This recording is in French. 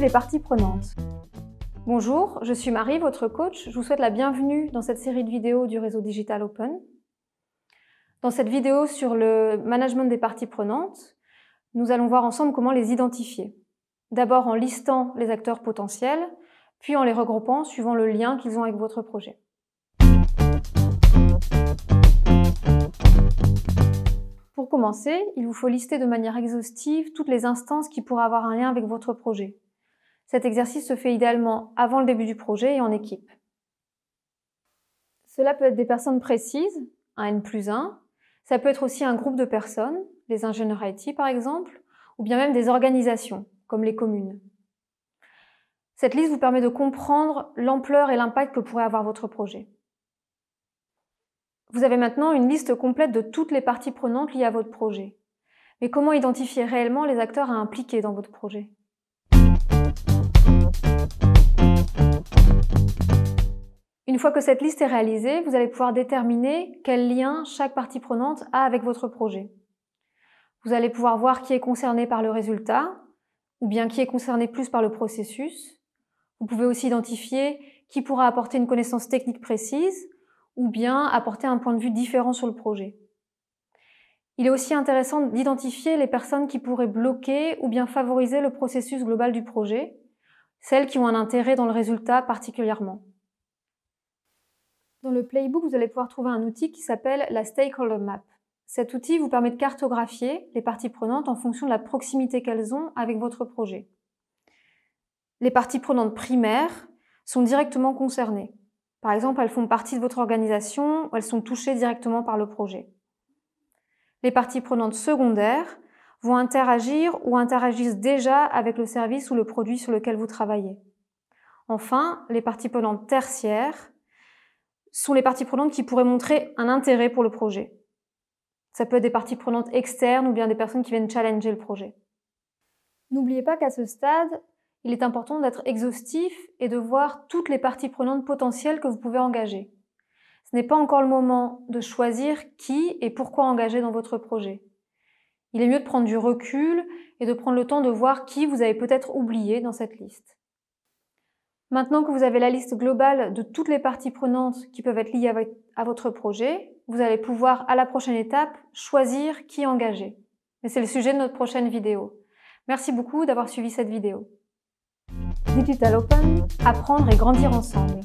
les parties prenantes. Bonjour, je suis Marie, votre coach. Je vous souhaite la bienvenue dans cette série de vidéos du réseau Digital Open. Dans cette vidéo sur le management des parties prenantes, nous allons voir ensemble comment les identifier. D'abord en listant les acteurs potentiels, puis en les regroupant suivant le lien qu'ils ont avec votre projet. Pour commencer, il vous faut lister de manière exhaustive toutes les instances qui pourraient avoir un lien avec votre projet. Cet exercice se fait idéalement avant le début du projet et en équipe. Cela peut être des personnes précises, un N+1, ça peut être aussi un groupe de personnes, les ingénieurs IT par exemple, ou bien même des organisations, comme les communes. Cette liste vous permet de comprendre l'ampleur et l'impact que pourrait avoir votre projet. Vous avez maintenant une liste complète de toutes les parties prenantes liées à votre projet. Mais comment identifier réellement les acteurs à impliquer dans votre projet ? Une fois que cette liste est réalisée, vous allez pouvoir déterminer quel lien chaque partie prenante a avec votre projet. Vous allez pouvoir voir qui est concerné par le résultat, ou bien qui est concerné plus par le processus. Vous pouvez aussi identifier qui pourra apporter une connaissance technique précise, ou bien apporter un point de vue différent sur le projet. Il est aussi intéressant d'identifier les personnes qui pourraient bloquer ou bien favoriser le processus global du projet, celles qui ont un intérêt dans le résultat particulièrement. Dans le Playbook, vous allez pouvoir trouver un outil qui s'appelle la Stakeholder Map. Cet outil vous permet de cartographier les parties prenantes en fonction de la proximité qu'elles ont avec votre projet. Les parties prenantes primaires sont directement concernées. Par exemple, elles font partie de votre organisation ou elles sont touchées directement par le projet. Les parties prenantes secondaires vont interagir ou interagissent déjà avec le service ou le produit sur lequel vous travaillez. Enfin, les parties prenantes tertiaires sont les parties prenantes qui pourraient montrer un intérêt pour le projet. Ça peut être des parties prenantes externes ou bien des personnes qui viennent challenger le projet. N'oubliez pas qu'à ce stade, il est important d'être exhaustif et de voir toutes les parties prenantes potentielles que vous pouvez engager. Ce n'est pas encore le moment de choisir qui et pourquoi engager dans votre projet. Il est mieux de prendre du recul et de prendre le temps de voir qui vous avez peut-être oublié dans cette liste. Maintenant que vous avez la liste globale de toutes les parties prenantes qui peuvent être liées à votre projet, vous allez pouvoir, à la prochaine étape, choisir qui engager. Et c'est le sujet de notre prochaine vidéo. Merci beaucoup d'avoir suivi cette vidéo. Digital Open, apprendre et grandir ensemble.